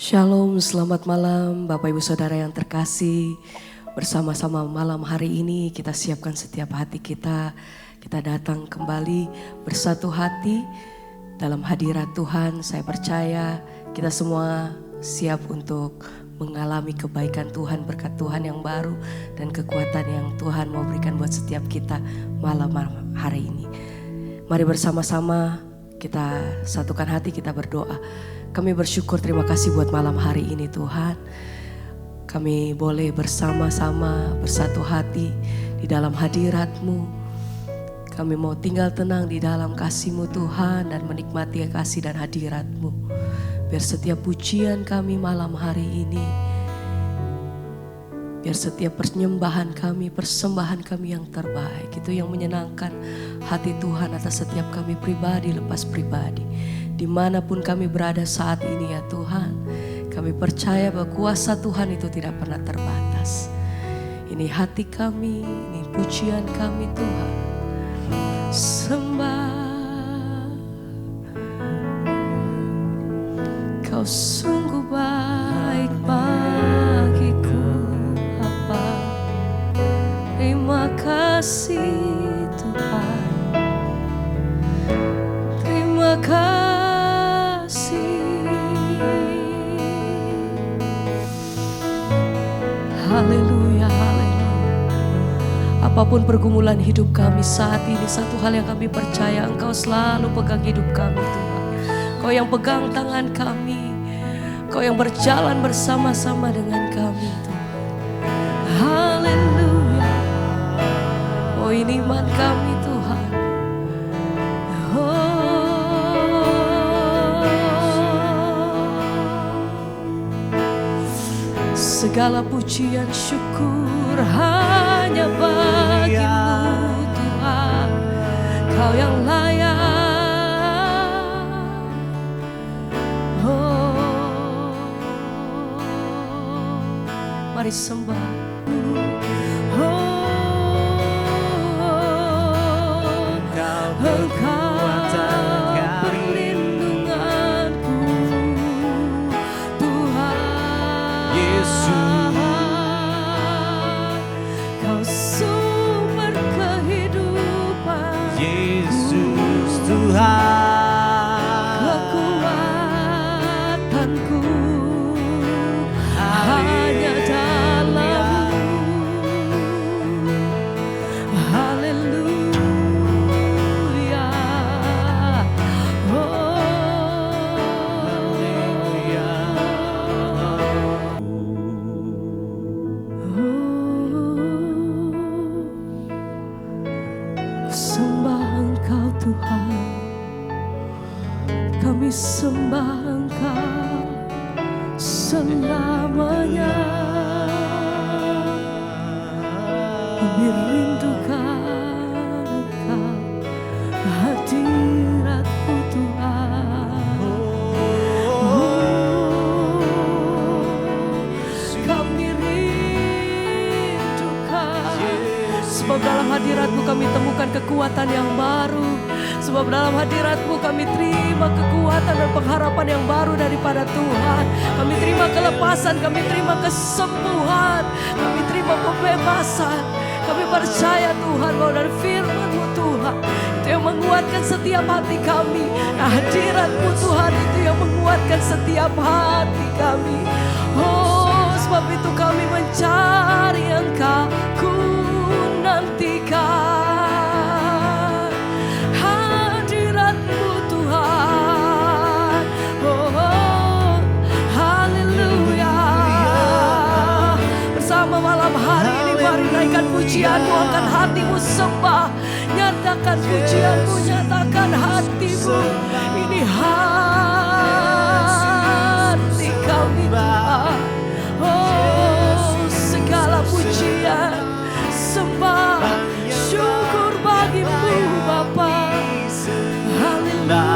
Shalom, selamat malam Bapak Ibu Saudara yang terkasih. Bersama-sama malam hari ini kita siapkan setiap hati kita. Kita datang kembali bersatu hati dalam hadirat Tuhan. Saya percaya kita semua siap untuk mengalami kebaikan Tuhan, berkat Tuhan yang baru dan kekuatan yang Tuhan mau berikan buat setiap kita malam hari ini. Mari bersama-sama kita satukan hati, kita berdoa. Kami bersyukur, terima kasih buat malam hari ini Tuhan. Kami boleh bersama-sama bersatu hati di dalam hadirat-Mu. Kami mau tinggal tenang di dalam kasih-Mu Tuhan dan menikmati kasih dan hadirat-Mu. Biar setiap pujian kami malam hari ini, biar setiap penyembahan kami, persembahan kami yang terbaik, itu yang menyenangkan hati Tuhan atas setiap kami pribadi lepas pribadi. Dimanapun kami berada saat ini ya Tuhan, kami percaya bahwa kuasa Tuhan itu tidak pernah terbatas. Ini hati kami, ini pujian kami Tuhan. Sembah, Kau sungguh baik bagiku Bapa. Terima kasih Tuhan. Terima kasih. Haleluya, haleluya. Apapun pergumulan hidup kami saat ini, satu hal yang kami percaya, Engkau selalu pegang hidup kami Tuhan. Kau yang pegang tangan kami, Kau yang berjalan bersama-sama dengan kami Tuhan. Haleluya. Oh, ini iman kami Tuhan. Segala pujian syukur hanya bagi-Mu Tuhan. Kau yang layak. Oh, mari sembah. Kekuatanku hanya dalam-Mu. Haleluya. Sembah Engkau Tuhan. Kami sembah Engkau selamanya. Kami rindukan Engkau, hadirat-Mu Tuhan. Kami rindukan, sebab dalam hadirat-Mu kami temukan kekuatan yang baru. Sebab dalam hadirat-Mu kami terima kekuatan dan pengharapan yang baru daripada Tuhan. Kami terima kelepasan, kami terima kesembuhan, kami terima pembebasan. Kami percaya Tuhan bahwa dari firman-Mu Tuhan, itu yang menguatkan setiap hati kami. Nah, hadirat-Mu Tuhan itu yang menguatkan setiap hati kami. Oh, sebab itu kami mencari Engkau, ku nantikan. Malam hari ini mari naikkan pujian-Mu, angkat hati-Mu sembah. Nyatakan pujian-Mu, nyatakan hati-Mu. Ini hati kami Tuhan. Oh, segala pujian, sembah, syukur bagi-Mu Bapa. Haleluya.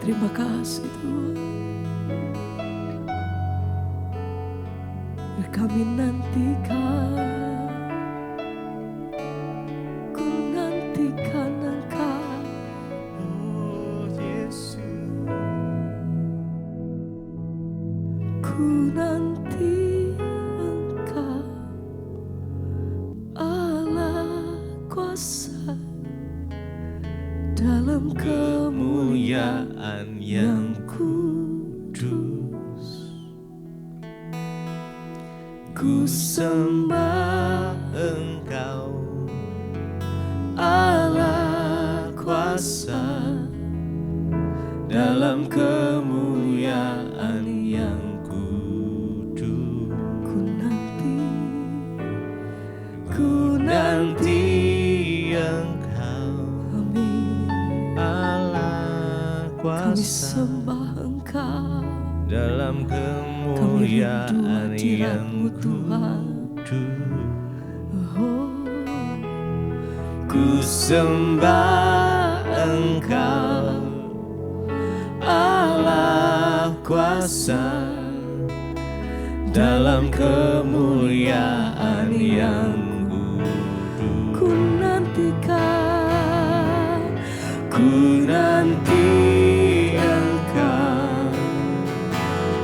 Terima kasih Tuhan. Biar kami nantikan, ku nantikan Engkau, Oh Yesus. ku nanti Engkau, Allah kuasa dalam Kemuliaan yang kudus, ku sembah Engkau, Allah kuasa dalam kemuliaan yang kudus. Ku nanti Engkau, Amin. Allah Kami kuasa sembah Engkau, dalam kami rindu kemuliaan hadirat-Mu yang Tuhan. kudus. Oh, Ku sembah Engkau, Allah kuasa dalam kemuliaan yang kudus. ku nantikan, Ku nanti Engkau,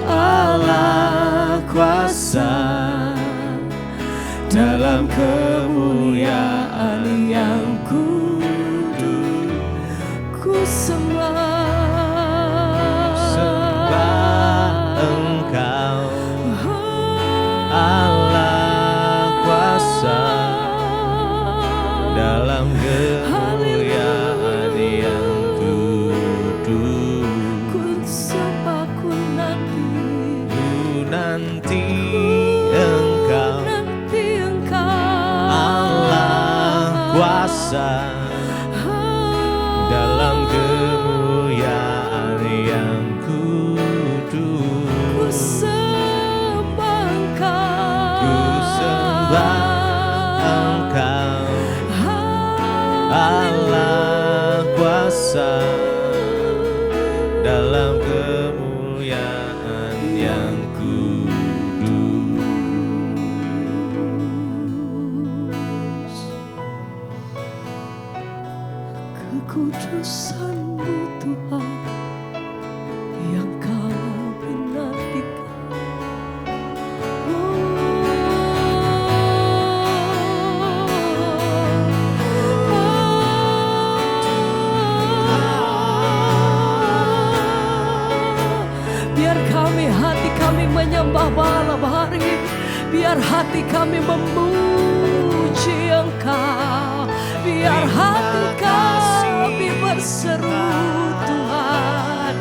Allah kuasa dalam kemuliaan yang kudus. ku Sembah Engkau, Allah kuasa dalam kemuliaan yang kudus. ku sembah, ku nanti, Ku nanti Engkau, nanti Engkau, Allah kuasa dalam kemuliaan yang kudus. ku sembah Engkau, Ku sembah Engkau, Allah kuasa dalam kemuliaan yang kudus. kekudusan-Mu Tuhan yang kami nantikan. Biar kami, hati kami menyembah malam hari ini. Biar hati kami memuji Engkau. Biar hati kami berseru Tuhan.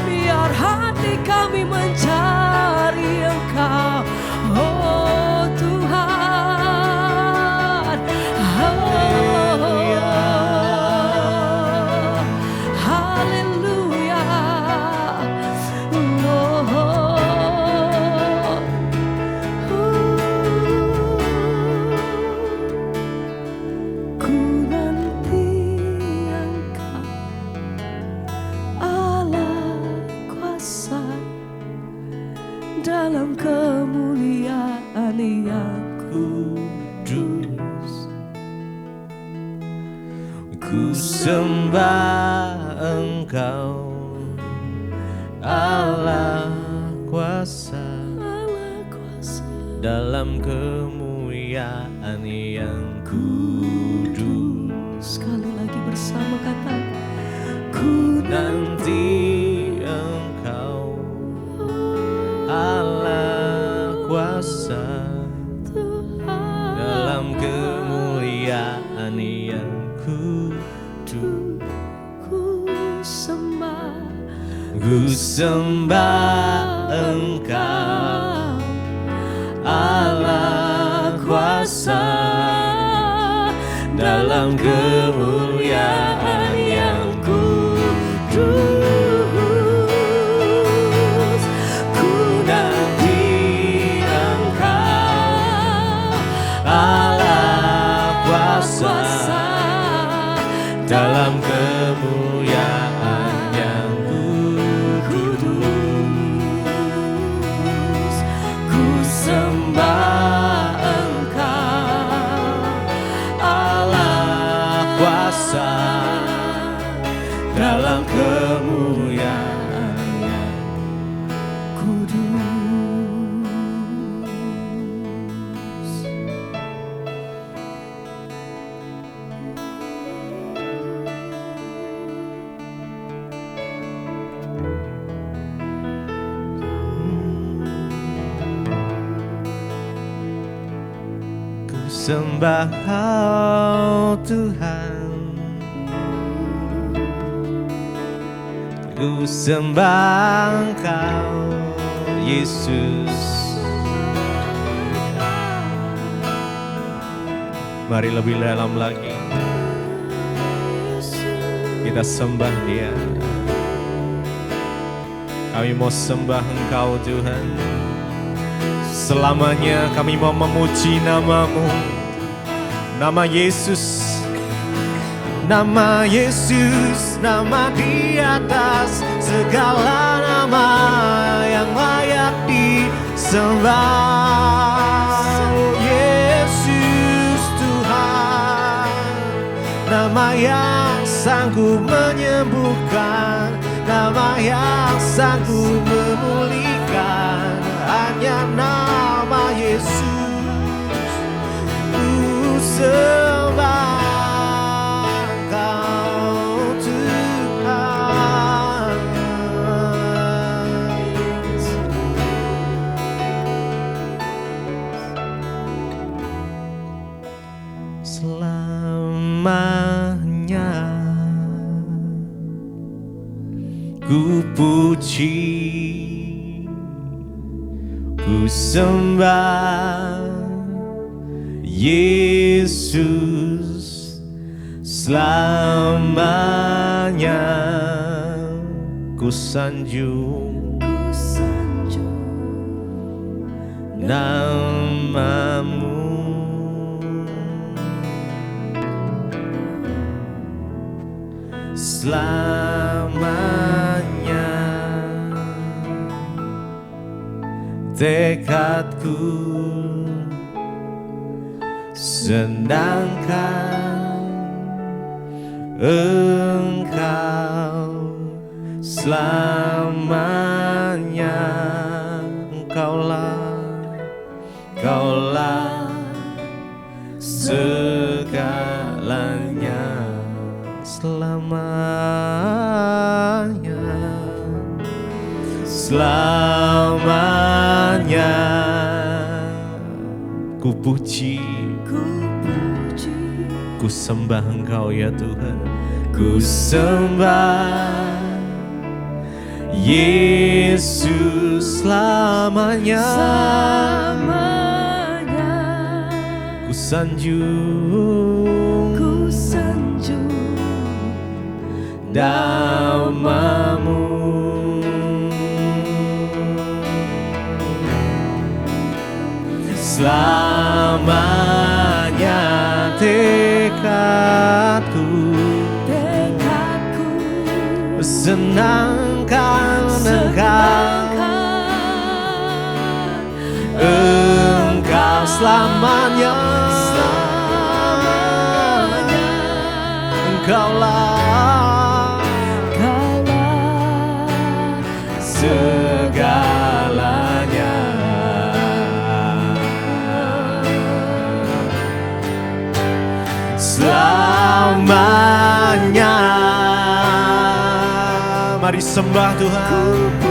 Biar hati kami mencari Engkau, oh Tuhan. Haleluya. Ku nanti Engkau, Allah kuasa dalam kemuliaan yang Kudus, ku sembah Engkau, Allah kuasa Allah kuasa. dalam kemuliaan yang kudus. Sekali lagi bersama kata, ku Nanti Engkau, Allah kuasa Tuhan, dalam kemuliaan yang kudus. ku sembah, Ku sembah Engkau, Allah kuasa dalam kemuliaan yang kudus. Ku nanti Engkau, Allah kuasa dalam kemuliaan yang kudus. sembah Kau Tuhan, ku sembah Kau Yesus. Mari lebih dalam lagi kita sembah Dia. Kami mau sembah Engkau Tuhan. Selamanya kami mau memuji nama-Mu, nama Yesus. Nama Yesus, nama di atas segala nama yang layak disembah. Oh, Yesus Tuhan, nama yang sanggup menyembuhkan, nama yang sanggup memulihkan, hanya nama Yesus. Ku sembah Kau Tuhan. Selamanya ku puji, ku sembah Yesus. Selamanya ku sanjung nama-Mu. Selamanya tekadku senangkan Engkau. Selamanya Kaulah segalanya. Selamanya ku puji, ku sembah Engkau ya Tuhan. Ku sembah Yesus selamanya. Ku sanjung nama-Mu. Selamanya tekadku senangkan Engkau selamanya. Engkaulah segalanya. Selamanya. Mari sembah Tuhan.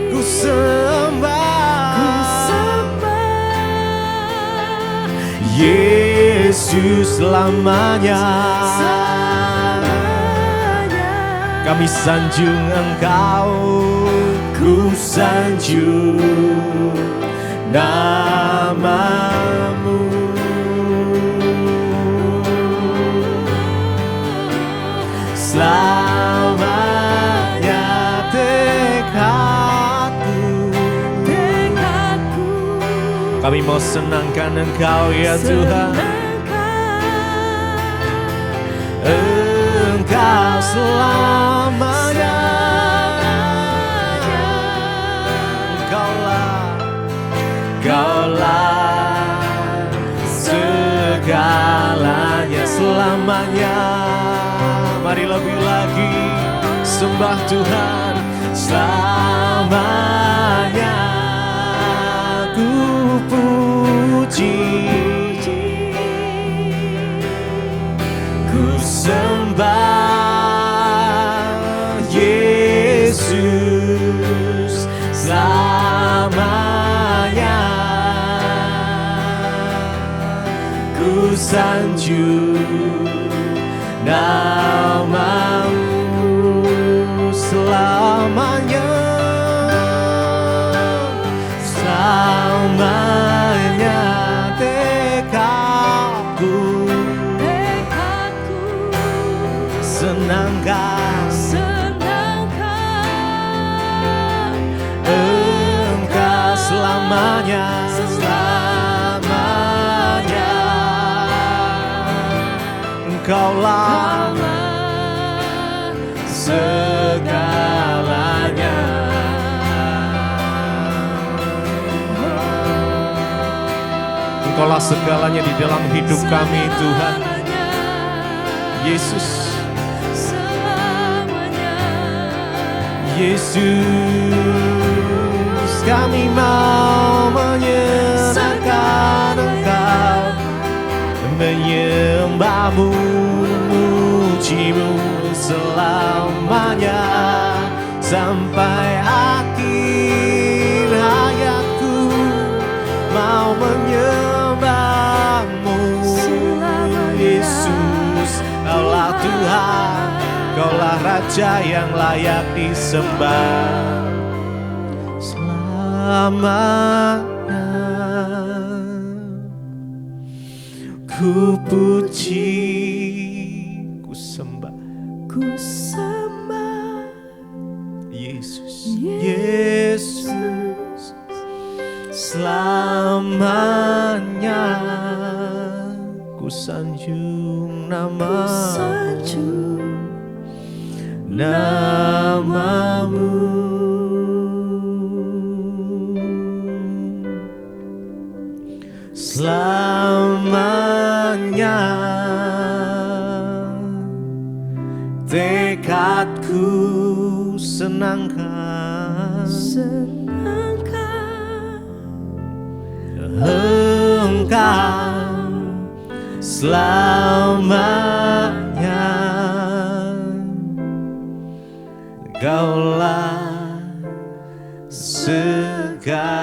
Ku sembah Yesus selamanya. Kami sanjung Engkau, ku sanjung nama-Mu. Selamanya tekadku. Kami mau senangkan Engkau ya Tuhan. Engkau selamanya. Engkaulah segalanya selamanya. Mari lebih lagi sembah Tuhan. Selamanya ku puji, ku sembah Yesus selamanya. ku sanjung namamu selamanya, selamanya tekadku senangkan Engkau selamanya, selamanya. Engkaulah segalanya. Engkaulah segalanya di dalam hidup kami, Tuhan Yesus. Yesus, kami mau menyenangkan Engkau, menyembahmu, mujimu selamanya, sampai akhir hayatku mau menyembahmu. Yesus, Kaulah Tuhan, Kaulah Raja yang layak disembah selamanya. Ku puji, ku sembah Yesus, Yesus selamanya. Ku sanjung namamu, selamanya. Tekadku senangkan Engkau selamanya. Kaulah segalanya.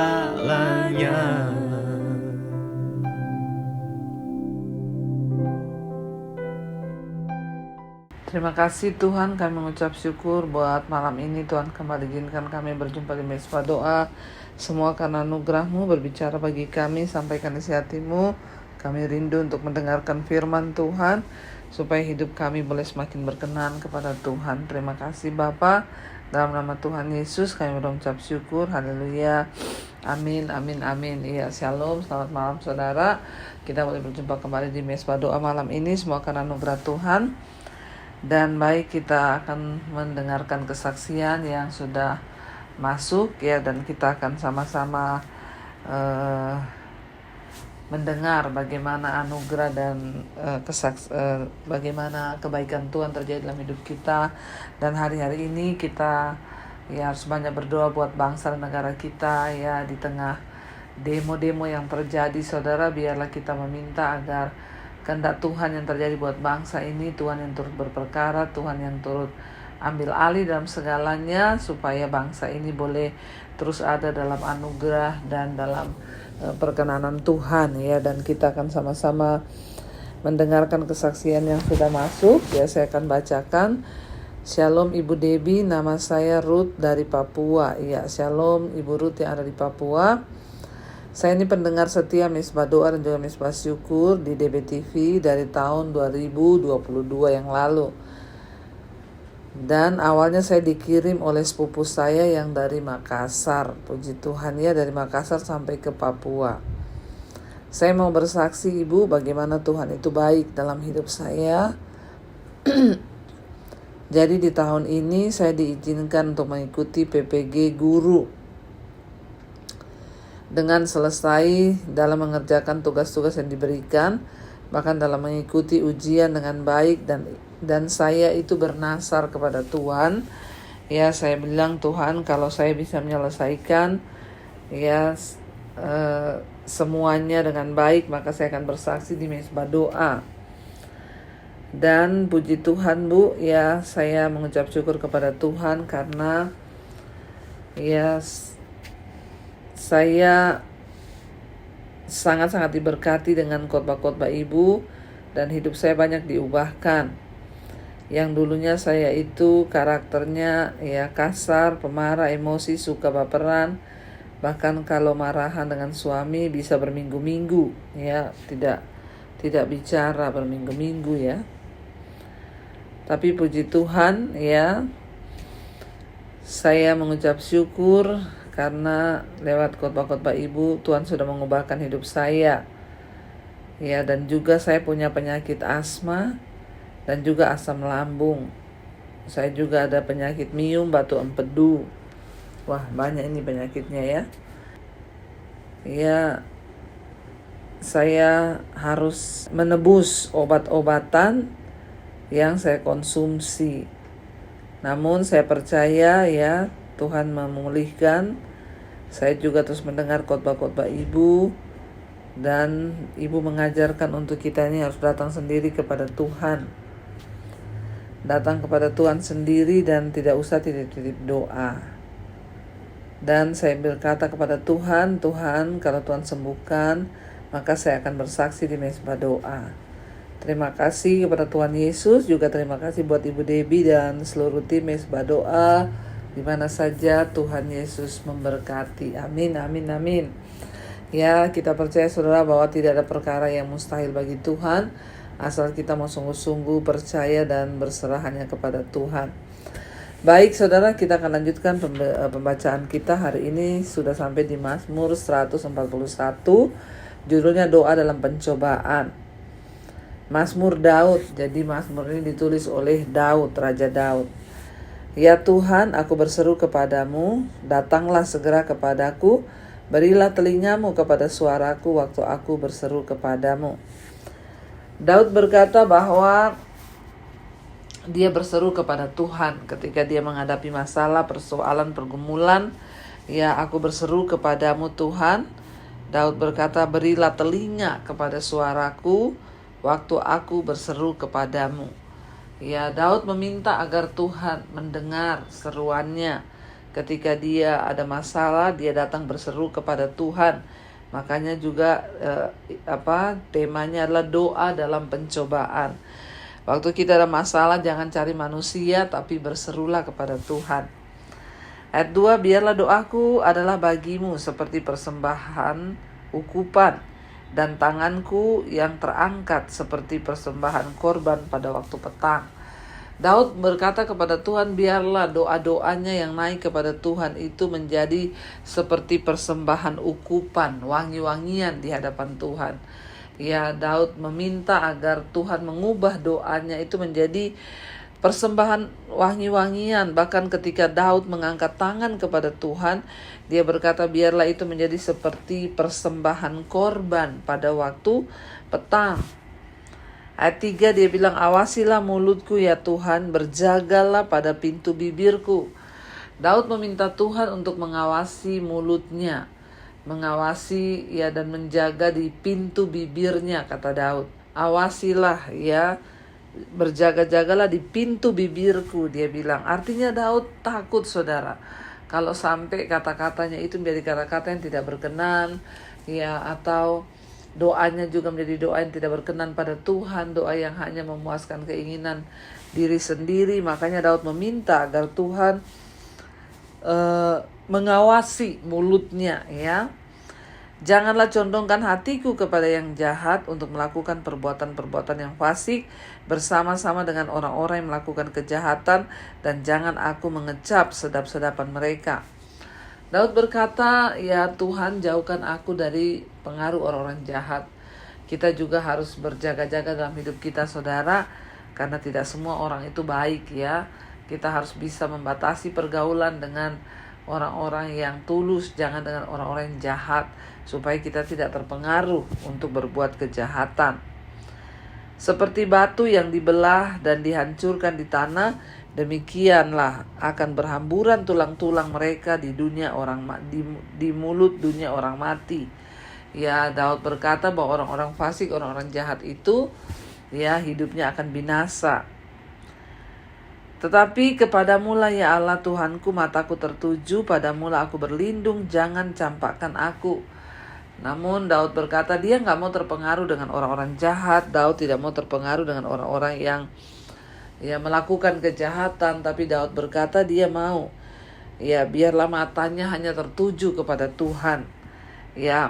Terima kasih Tuhan, kami mengucap syukur buat malam ini. Tuhan kembali izinkan kami berjumpa di Mesbah Doa. Semua karena anugerah-Mu berbicara bagi kami, sampaikan isi hati-Mu. Kami rindu untuk mendengarkan firman Tuhan, supaya hidup kami boleh semakin berkenan kepada Tuhan. Terima kasih Bapa, dalam nama Tuhan Yesus kami berucap syukur. Haleluya, amin, amin, amin. Iya, shalom, selamat malam saudara. Kita boleh berjumpa kembali di Mesbah Doa malam ini, semua karena anugerah Tuhan. Dan baik, kita akan mendengarkan kesaksian yang sudah masuk ya, dan kita akan sama-sama mendengar bagaimana anugerah dan bagaimana kebaikan Tuhan terjadi dalam hidup kita. Dan hari-hari ini kita ya harus banyak berdoa buat bangsa dan negara kita ya, di tengah demo-demo yang terjadi saudara. Biarlah kita meminta agar kehendak Tuhan yang terjadi buat bangsa ini, Tuhan yang turut berperkara, Tuhan yang turut ambil alih dalam segalanya, supaya bangsa ini boleh terus ada dalam anugerah dan dalam perkenanan Tuhan ya. Dan kita akan sama-sama mendengarkan kesaksian yang sudah masuk ya. Saya akan bacakan. Shalom Ibu Debbie, nama saya Ruth dari Papua. Ya, shalom Ibu Ruth yang ada di Papua. Saya ini pendengar setia Mesbah Doa dan juga Mesbah Syukur di DBTV dari tahun 2022 yang lalu. Dan awalnya saya dikirim oleh sepupu saya yang dari Makassar. Puji Tuhan ya, dari Makassar sampai ke Papua. Saya mau bersaksi Ibu bagaimana Tuhan itu baik dalam hidup saya. Jadi di tahun ini saya diizinkan untuk mengikuti PPG Guru. Dengan selesai dalam mengerjakan tugas-tugas yang diberikan, bahkan dalam mengikuti ujian dengan baik, dan saya itu bernasar kepada Tuhan. Ya, saya bilang, Tuhan, kalau saya bisa menyelesaikan ya semuanya dengan baik, maka saya akan bersaksi di Mesbah Doa. Dan puji Tuhan Bu, ya saya mengucap syukur kepada Tuhan karena ya saya sangat-sangat diberkati dengan khotbah-khotbah Ibu, dan hidup saya banyak diubahkan. Yang dulunya saya itu karakternya ya kasar, pemarah, emosi, suka baperan, bahkan kalau marahan dengan suami bisa berminggu-minggu ya, tidak bicara berminggu-minggu ya. Tapi puji Tuhan ya, saya mengucap syukur karena lewat khotbah-khotbah Ibu Tuhan sudah mengubahkan hidup saya. Ya, dan juga saya punya penyakit asma dan juga asam lambung. Saya juga ada penyakit mium, batu empedu. Wah, banyak ini penyakitnya ya. Ya, saya harus menebus obat-obatan yang saya konsumsi. Namun saya percaya ya, Tuhan memulihkan. Saya juga terus mendengar khotbah-khotbah Ibu, dan Ibu mengajarkan untuk kita ini harus datang sendiri kepada Tuhan. Datang kepada Tuhan sendiri dan tidak usah titip-titip doa. Dan saya berkata kepada Tuhan, Tuhan kalau Tuhan sembuhkan, maka saya akan bersaksi di mezbah doa. Terima kasih kepada Tuhan Yesus, juga terima kasih buat Ibu Debbie dan seluruh tim mezbah doa. Di mana saja Tuhan Yesus memberkati. Amin, amin, amin. Ya, kita percaya saudara bahwa tidak ada perkara yang mustahil bagi Tuhan, asal kita mau sungguh-sungguh percaya dan berserah hanya kepada Tuhan. Baik saudara, kita akan lanjutkan pembacaan kita hari ini. Sudah sampai di Mazmur 141, judulnya doa dalam pencobaan. Mazmur Daud, jadi Mazmur ini ditulis oleh Daud, Raja Daud. Ya Tuhan, aku berseru kepadamu, datanglah segera kepadaku, berilah telingamu kepada suaraku waktu aku berseru kepadamu. Daud berkata bahwa dia berseru kepada Tuhan ketika dia menghadapi masalah, persoalan, pergumulan. Ya, aku berseru kepadamu Tuhan. Daud berkata, berilah telinga kepada suaraku waktu aku berseru kepadamu. Ya, Daud meminta agar Tuhan mendengar seruannya. Ketika dia ada masalah, dia datang berseru kepada Tuhan. Makanya juga temanya adalah doa dalam pencobaan. Waktu kita ada masalah, jangan cari manusia, tapi berserulah kepada Tuhan. Ayat 2, biarlah doaku adalah bagimu seperti persembahan ukupan, dan tanganku yang terangkat seperti persembahan korban pada waktu petang. Daud berkata kepada Tuhan, biarlah doa-doanya yang naik kepada Tuhan itu menjadi seperti persembahan ukupan, wangi-wangian di hadapan Tuhan. Ya, Daud meminta agar Tuhan mengubah doanya itu menjadi persembahan wangi-wangian. Bahkan ketika Daud mengangkat tangan kepada Tuhan, dia berkata biarlah itu menjadi seperti persembahan korban pada waktu petang. Ayat 3 dia bilang, awasilah mulutku ya Tuhan, berjagalah pada pintu bibirku. Daud meminta Tuhan untuk mengawasi mulutnya, mengawasi ya dan menjaga di pintu bibirnya, kata Daud. Awasilah ya, berjaga-jagalah di pintu bibirku, dia bilang. Artinya Daud takut saudara, kalau sampai kata-katanya itu menjadi kata-kata yang tidak berkenan, ya, atau doanya juga menjadi doa yang tidak berkenan pada Tuhan, doa yang hanya memuaskan keinginan diri sendiri. Makanya Daud meminta agar Tuhan mengawasi mulutnya ya. Janganlah condongkan hatiku kepada yang jahat untuk melakukan perbuatan-perbuatan yang fasik bersama-sama dengan orang-orang yang melakukan kejahatan, dan jangan aku mengecap sedap-sedapan mereka. Daud berkata, ya Tuhan, jauhkan aku dari pengaruh orang-orang jahat. Kita juga harus berjaga-jaga dalam hidup kita saudara, karena tidak semua orang itu baik ya. Kita harus bisa membatasi pergaulan dengan orang-orang yang tulus, jangan dengan orang-orang yang jahat, supaya kita tidak terpengaruh untuk berbuat kejahatan. Seperti batu yang dibelah dan dihancurkan di tanah, demikianlah akan berhamburan tulang-tulang mereka di dunia di mulut dunia orang mati. Ya, Daud berkata bahwa orang-orang fasik, orang-orang jahat itu ya hidupnya akan binasa. Tetapi kepadamu lah ya Allah Tuhanku, mataku tertuju, padamu lah aku berlindung, jangan campakkan aku. Namun Daud berkata dia nggak mau terpengaruh dengan orang-orang jahat. Daud tidak mau terpengaruh dengan orang-orang yang melakukan kejahatan. Tapi Daud berkata dia mau, biarlah matanya hanya tertuju kepada Tuhan.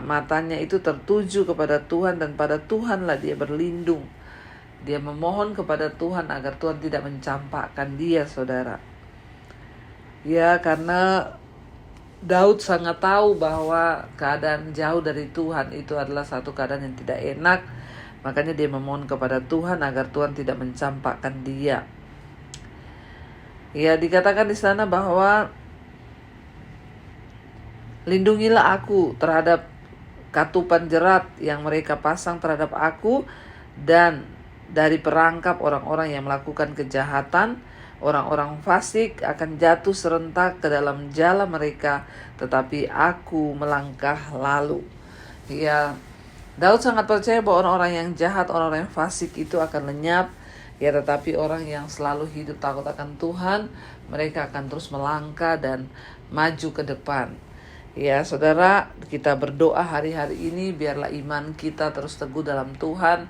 Matanya itu tertuju kepada Tuhan, dan pada Tuhanlah dia berlindung. Dia memohon kepada Tuhan agar Tuhan tidak mencampakkan dia, saudara. Karena Daud sangat tahu bahwa keadaan jauh dari Tuhan itu adalah satu keadaan yang tidak enak. Makanya dia memohon kepada Tuhan agar Tuhan tidak mencampakkan dia. Dikatakan di sana bahwa lindungilah aku terhadap katupan jerat yang mereka pasang terhadap aku, dan dari perangkap orang-orang yang melakukan kejahatan. Orang-orang fasik akan jatuh serentak ke dalam jala mereka, tetapi aku melangkah lalu. Daud sangat percaya bahwa orang-orang yang jahat, orang-orang yang fasik itu akan lenyap. Tetapi orang yang selalu hidup takut akan Tuhan, mereka akan terus melangkah dan maju ke depan. Saudara, kita berdoa hari-hari ini biarlah iman kita terus teguh dalam Tuhan.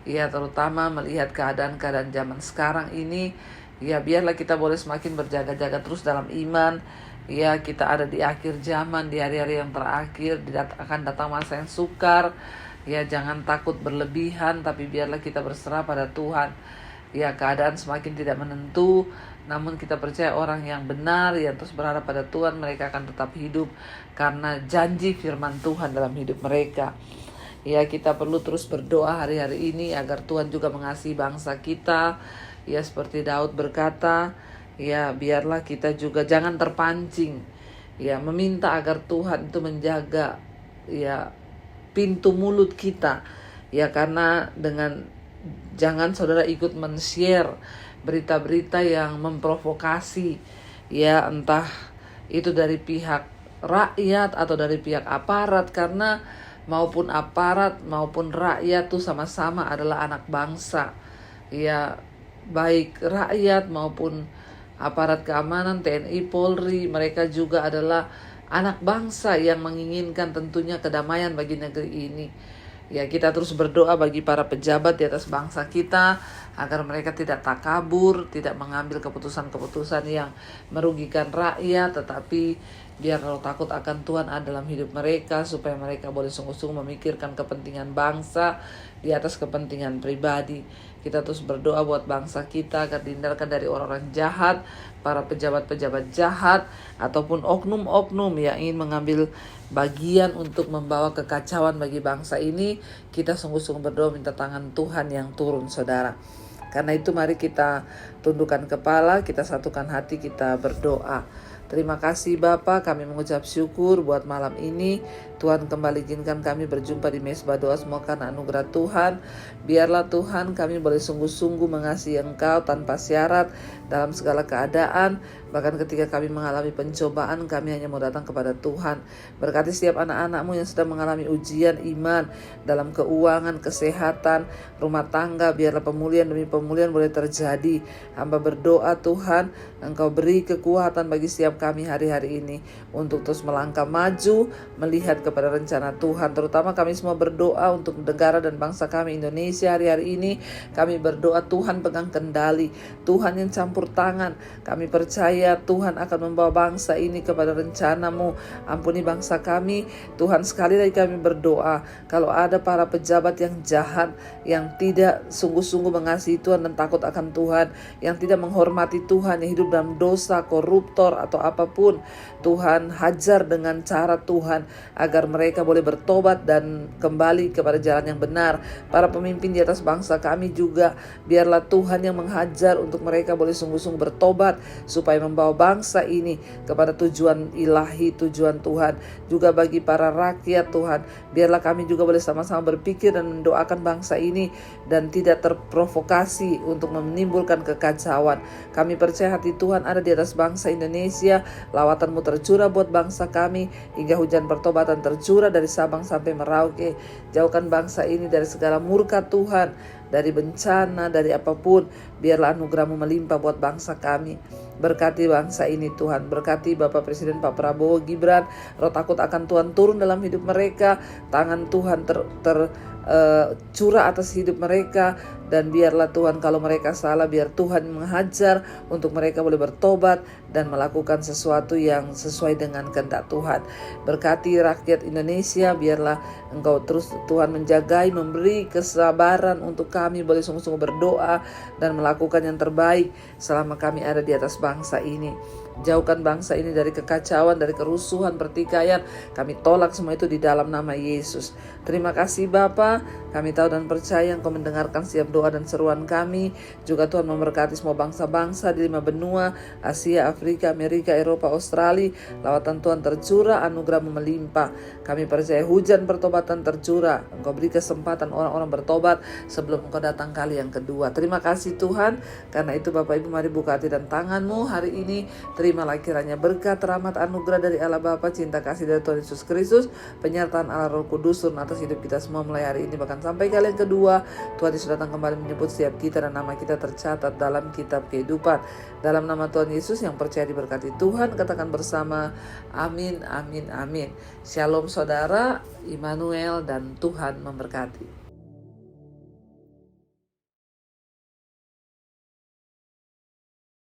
Terutama melihat keadaan-keadaan zaman sekarang ini. Biarlah kita boleh semakin berjaga-jaga terus dalam iman. Kita ada di akhir zaman, di hari-hari yang terakhir, akan datang masa yang sukar. Jangan takut berlebihan, tapi biarlah kita berserah pada Tuhan. Keadaan semakin tidak menentu, namun kita percaya orang yang benar, yang terus berharap pada Tuhan, mereka akan tetap hidup karena janji firman Tuhan dalam hidup mereka. Kita perlu terus berdoa hari-hari ini agar Tuhan juga mengasihi bangsa kita. Seperti Daud berkata, biarlah kita juga jangan terpancing. Meminta agar Tuhan itu menjaga pintu mulut kita. Karena jangan saudara ikut men-share berita-berita yang memprovokasi. Entah itu dari pihak rakyat atau dari pihak aparat, karena maupun aparat maupun rakyat itu sama-sama adalah anak bangsa. Baik rakyat maupun aparat keamanan, TNI, Polri, mereka juga adalah anak bangsa yang menginginkan tentunya kedamaian bagi negeri ini. Kita terus berdoa bagi para pejabat di atas bangsa kita agar mereka tidak takabur, tidak mengambil keputusan-keputusan yang merugikan rakyat, tetapi biar roh takut akan Tuhan ada dalam hidup mereka, supaya mereka boleh sungguh-sungguh memikirkan kepentingan bangsa di atas kepentingan pribadi. Kita terus berdoa buat bangsa kita agar dihindarkan dari orang-orang jahat, para pejabat-pejabat jahat, ataupun oknum-oknum yang ingin mengambil bagian untuk membawa kekacauan bagi bangsa ini. Kita sungguh-sungguh berdoa minta tangan Tuhan yang turun, saudara. Karena itu mari kita tundukkan kepala, kita satukan hati, kita berdoa. Terima kasih Bapa, kami mengucap syukur buat malam ini. Tuhan kembali izinkan kami berjumpa di Mesbah Doa semua karena anugerah Tuhan. Biarlah Tuhan kami boleh sungguh-sungguh mengasihi Engkau tanpa syarat dalam segala keadaan. Bahkan ketika kami mengalami pencobaan, kami hanya mau datang kepada Tuhan. Berkati setiap anak-anak-Mu yang sedang mengalami ujian iman dalam keuangan, kesehatan, rumah tangga. Biarlah pemulihan demi pemulihan boleh terjadi. Hamba berdoa Tuhan, Engkau beri kekuatan bagi setiap kami hari-hari ini untuk terus melangkah maju, melihat kepada rencana Tuhan. Terutama kami semua berdoa untuk negara dan bangsa kami Indonesia hari-hari ini. Kami berdoa Tuhan pegang kendali, Tuhan yang campur tangan. Kami percaya Tuhan akan membawa bangsa ini kepada rencana-Mu. Ampuni bangsa kami Tuhan. Sekali lagi kami berdoa, kalau ada para pejabat yang jahat, yang tidak sungguh-sungguh mengasihi Tuhan dan takut akan Tuhan, yang tidak menghormati Tuhan, yang hidup dalam dosa, koruptor atau apapun, Tuhan hajar dengan cara Tuhan agar mereka boleh bertobat dan kembali kepada jalan yang benar. Para pemimpin di atas bangsa kami juga, biarlah Tuhan yang menghajar untuk mereka boleh sungguh-sungguh bertobat supaya membawa bangsa ini kepada tujuan ilahi, tujuan Tuhan. Juga bagi para rakyat Tuhan, biarlah kami juga boleh sama-sama berpikir dan mendoakan bangsa ini dan tidak terprovokasi untuk menimbulkan kekacauan. Kami percaya hati Tuhan ada di atas bangsa Indonesia. Lawatan-Mu tercurah buat bangsa kami hingga hujan pertobatan tercurah dari Sabang sampai Merauke. Jauhkan bangsa ini dari segala murka Tuhan, dari bencana, dari apapun. Biarlah anugerah-Mu melimpah buat bangsa kami. Berkati bangsa ini Tuhan. Berkati Bapak Presiden Pak Prabowo Gibran. Roh takut akan Tuhan turun dalam hidup mereka. Tangan Tuhan curah atas hidup mereka. Dan biarlah Tuhan, kalau mereka salah, biar Tuhan menghajar untuk mereka boleh bertobat dan melakukan sesuatu yang sesuai dengan kehendak Tuhan. Berkati rakyat Indonesia, biarlah Engkau terus Tuhan menjagai, memberi kesabaran untuk kami boleh sungguh-sungguh berdoa dan melakukan yang terbaik selama kami ada di atas bangsa ini. Jauhkan bangsa ini dari kekacauan, dari kerusuhan, pertikaian. Kami tolak semua itu di dalam nama Yesus. Terima kasih Bapa. Kami tahu dan percaya Engkau mendengarkan setiap doa dan seruan kami. Juga Tuhan memberkati semua bangsa-bangsa di 5 benua, Asia, Afrika, Amerika, Eropa, Australia. Lawatan Tuhan tercurah, anugerah-Mu melimpah. Kami percaya hujan pertobatan tercurah. Engkau beri kesempatan orang-orang bertobat sebelum Engkau datang kali yang kedua. Terima kasih Tuhan. Karena itu Bapak Ibu, mari buka hati dan tangan-Mu hari ini. Terimalah kiranya berkat, rahmat, anugerah dari Allah Bapa, cinta kasih dari Tuhan Yesus Kristus, penyertaan Allah Roh Kudus turun atas hidup kita semua mulai hari ini bahkan sampai kali yang kedua. Tuhan Yesus datang kembali menyebut setiap kita dan nama kita tercatat dalam kitab kehidupan. Dalam nama Tuhan Yesus yang percaya diberkati Tuhan, katakan bersama amin, amin, amin. Shalom saudara, Immanuel, dan Tuhan memberkati.